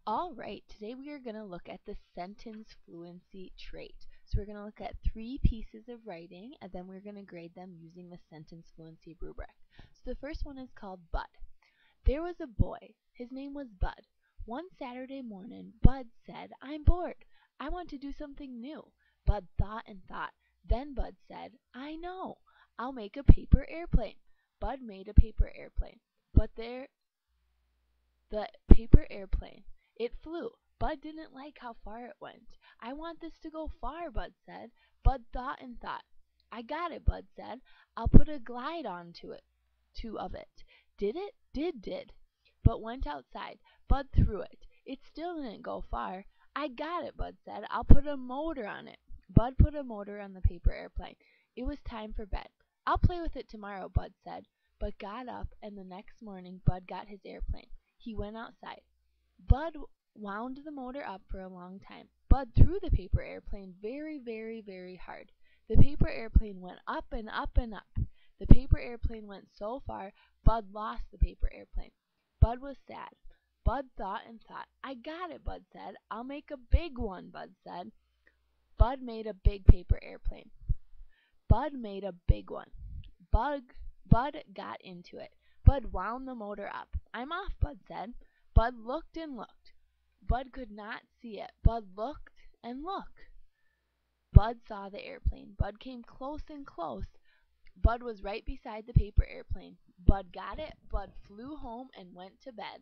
All right, today we are going to look at the sentence fluency trait. So we're going to look at 3 pieces of writing, and then we're going to grade them using the sentence fluency rubric. So the first one is called Bud. There was a boy. His name was Bud. One Saturday morning, Bud said, "I'm bored. I want to do something new." Bud thought and thought. Then Bud said, "I know. I'll make a paper airplane." Bud made a paper airplane. But the paper airplane. It flew. Bud didn't like how far it went. "I want this to go far," Bud said. Bud thought and thought. "I got it," Bud said. "I'll put a glide onto it, two of it." Did it? Did. But went outside. Bud threw it. It still didn't go far. "I got it," Bud said. "I'll put a motor on it." Bud put a motor on the paper airplane. It was time for bed. "I'll play with it tomorrow," Bud said. But got up, and the next morning Bud got his airplane. He went outside. Bud wound the motor up for a long time. Bud threw the paper airplane very hard. The paper airplane went up and up and up. The paper airplane went so far, Bud lost the paper airplane. Bud was sad. Bud thought and thought. "I got it," Bud said. "I'll make a big one," Bud said. Bud made a big paper airplane. Bud made a big one. Bud got into it. Bud wound the motor up. "I'm off," Bud said. Bud looked and looked. Bud could not see it. Bud looked and looked. Bud saw the airplane. Bud came close and close. Bud was right beside the paper airplane. Bud got it. Bud flew home and went to bed.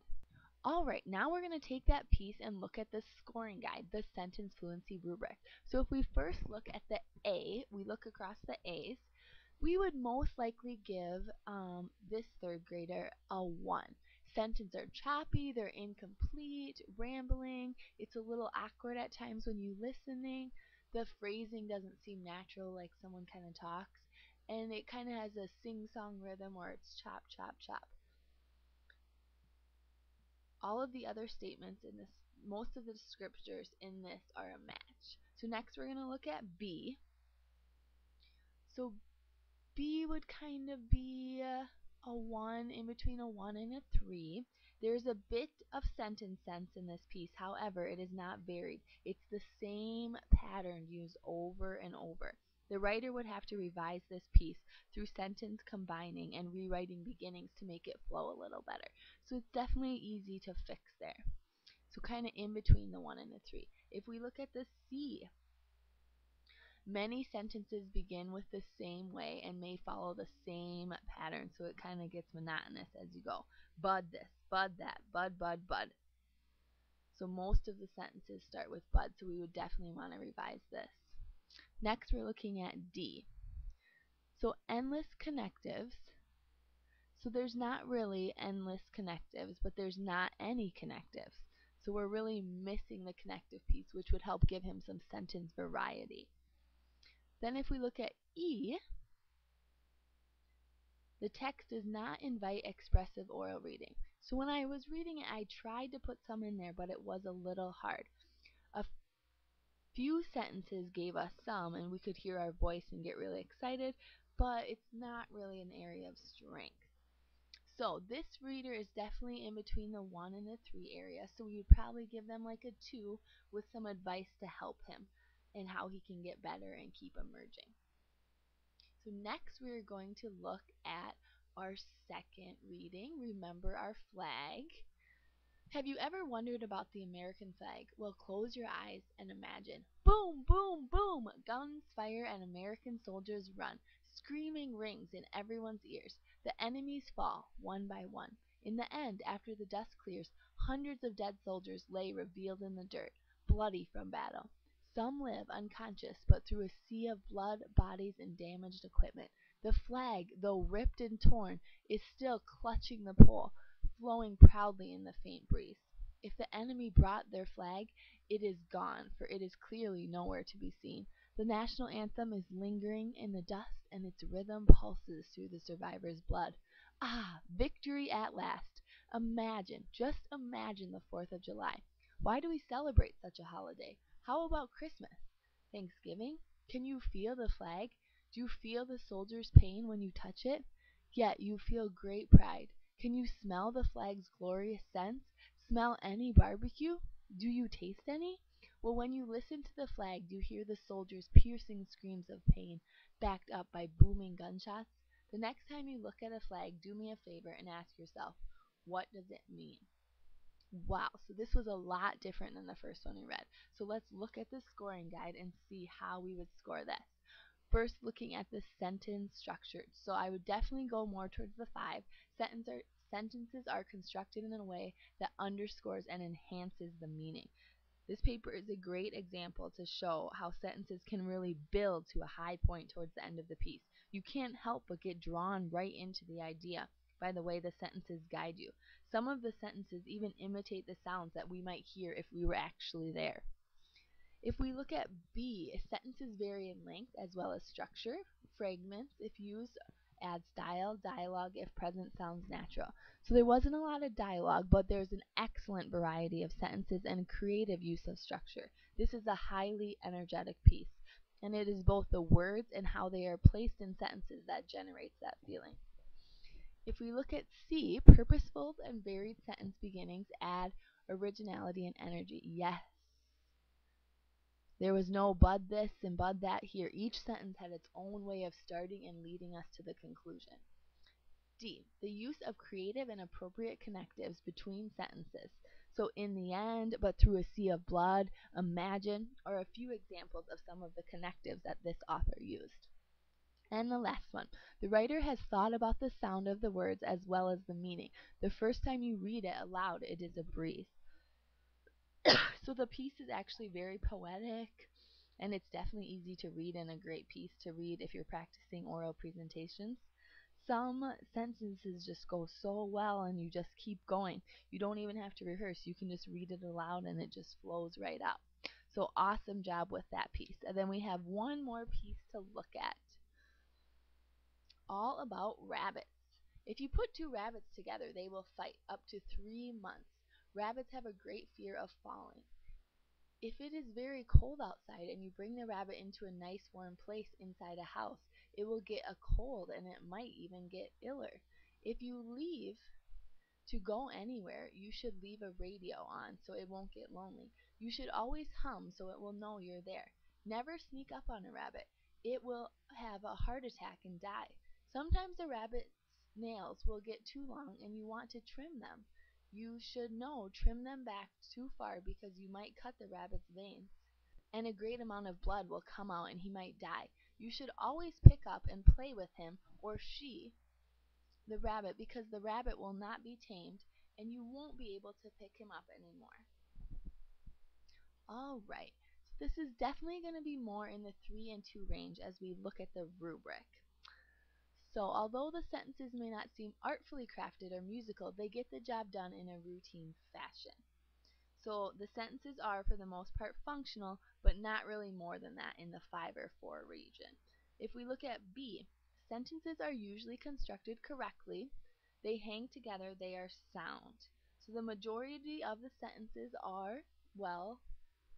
Alright, now we're going to take that piece and look at the scoring guide, the sentence fluency rubric. So if we first look at the A, we look across the A's, we would most likely give this third grader a 1. Sentences are choppy, they're incomplete, rambling, it's a little awkward at times when you're listening, the phrasing doesn't seem natural like someone kind of talks, and it kind of has a sing-song rhythm where it's chop, chop, chop. All of the other statements in this, most of the descriptors in this are a match. So next we're going to look at B. So B would kind of be a 1, in between a 1 and a 3. There's a bit of sentence sense in this piece, however, it is not varied. It's the same pattern used over and over. The writer would have to revise this piece through sentence combining and rewriting beginnings to make it flow a little better. So it's definitely easy to fix there. So kind of in between the 1 and the 3. If we look at the C, many sentences begin with the same way and may follow the same pattern, so it kind of gets monotonous as you go. Bud this, bud that, bud. So most of the sentences start with bud, so we would definitely want to revise this. Next we're looking at D. So endless connectives. So there's not really endless connectives, but there's not any connectives. So we're really missing the connective piece, which would help give him some sentence variety. Then if we look at E, the text does not invite expressive oral reading. So when I was reading it, I tried to put some in there, but it was a little hard. A few sentences gave us some, and we could hear our voice and get really excited, but it's not really an area of strength. So this reader is definitely in between the 1 and the 3 area, so we would probably give them like a 2 with some advice to help him and how he can get better and keep emerging. So next we're going to look at our second reading. Remember our flag. Have you ever wondered about the American flag? Well, close your eyes and imagine. Boom, boom, boom! Guns fire and American soldiers run. Screaming rings in everyone's ears. The enemies fall, one by one. In the end, after the dust clears, hundreds of dead soldiers lay revealed in the dirt, bloody from battle. Some live unconscious, but through a sea of blood, bodies, and damaged equipment. The flag, though ripped and torn, is still clutching the pole, flowing proudly in the faint breeze. If the enemy brought their flag, it is gone, for it is clearly nowhere to be seen. The national anthem is lingering in the dust, and its rhythm pulses through the survivors' blood. Ah, victory at last! Imagine, just imagine the 4th of July. Why do we celebrate such a holiday? How about Christmas? Thanksgiving? Can you feel the flag? Do you feel the soldier's pain when you touch it? Yet you feel great pride. Can you smell the flag's glorious scents? Smell any barbecue? Do you taste any? Well, when you listen to the flag, do you hear the soldiers' piercing screams of pain, backed up by booming gunshots? The next time you look at a flag, do me a favor and ask yourself, what does it mean? Wow, so this was a lot different than the first one we read. So let's look at the scoring guide and see how we would score this. First, looking at the sentence structure. So I would definitely go more towards the 5. Sentences are constructed in a way that underscores and enhances the meaning. This paper is a great example to show how sentences can really build to a high point towards the end of the piece. You can't help but get drawn right into the idea by the way the sentences guide you. Some of the sentences even imitate the sounds that we might hear if we were actually there. If we look at B, sentences vary in length as well as structure. Fragments, if used, add style. Dialogue, if present, sounds natural. So there wasn't a lot of dialogue, but there's an excellent variety of sentences and creative use of structure. This is a highly energetic piece, and it is both the words and how they are placed in sentences that generates that feeling. If we look at C, purposeful and varied sentence beginnings add originality and energy. Yes. There was no but this and but that here. Each sentence had its own way of starting and leading us to the conclusion. D. The use of creative and appropriate connectives between sentences. So in the end, but through a sea of blood, imagine, are a few examples of some of the connectives that this author used. And the last one, the writer has thought about the sound of the words as well as the meaning. The first time you read it aloud, it is a breeze. So the piece is actually very poetic, and it's definitely easy to read and a great piece to read if you're practicing oral presentations. Some sentences just go so well and you just keep going. You don't even have to rehearse. You can just read it aloud and it just flows right out. So awesome job with that piece. And then we have one more piece to look at, all about rabbits. If you put 2 rabbits together, they will fight up to 3 months. Rabbits have a great fear of falling. If it is very cold outside and you bring the rabbit into a nice warm place inside a house, it will get a cold and it might even get iller. If you leave to go anywhere, you should leave a radio on so it won't get lonely. You should always hum so it will know you're there. Never sneak up on a rabbit. It will have a heart attack and die. Sometimes a rabbit's nails will get too long and you want to trim them. You should know, trim them back too far because you might cut the rabbit's veins, and a great amount of blood will come out and he might die. You should always pick up and play with him or she, the rabbit, because the rabbit will not be tamed and you won't be able to pick him up anymore. Alright, so this is definitely going to be more in the 3 and 2 range as we look at the rubric. So although the sentences may not seem artfully crafted or musical, they get the job done in a routine fashion. So the sentences are, for the most part, functional, but not really more than that in the 5 or 4 region. If we look at B, sentences are usually constructed correctly. They hang together. They are sound. So the majority of the sentences are well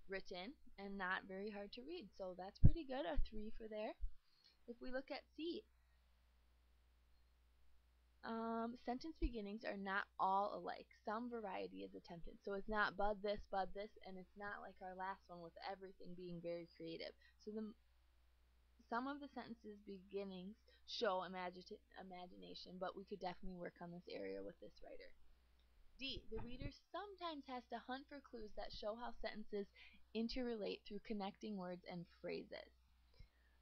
written and not very hard to read. So that's pretty good, a 3 for there. If we look at C, sentence beginnings are not all alike. Some variety is attempted. So it's not but this, and it's not like our last one with everything being very creative. So some of the sentences beginnings show imagination, but we could definitely work on this area with this writer. D. The reader sometimes has to hunt for clues that show how sentences interrelate through connecting words and phrases.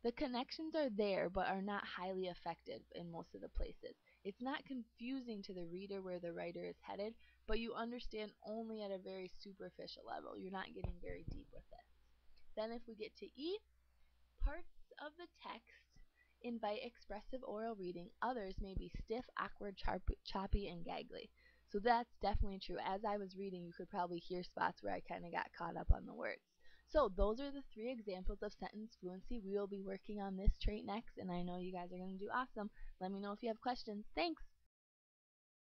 The connections are there but are not highly effective in most of the places. It's not confusing to the reader where the writer is headed, but you understand only at a very superficial level. You're not getting very deep with it. Then if we get to E, parts of the text invite expressive oral reading. Others may be stiff, awkward, choppy, and gaggly. So that's definitely true. As I was reading, you could probably hear spots where I kind of got caught up on the words. So those are the 3 examples of sentence fluency. We will be working on this trait next, and I know you guys are going to do awesome. Let me know if you have questions. Thanks!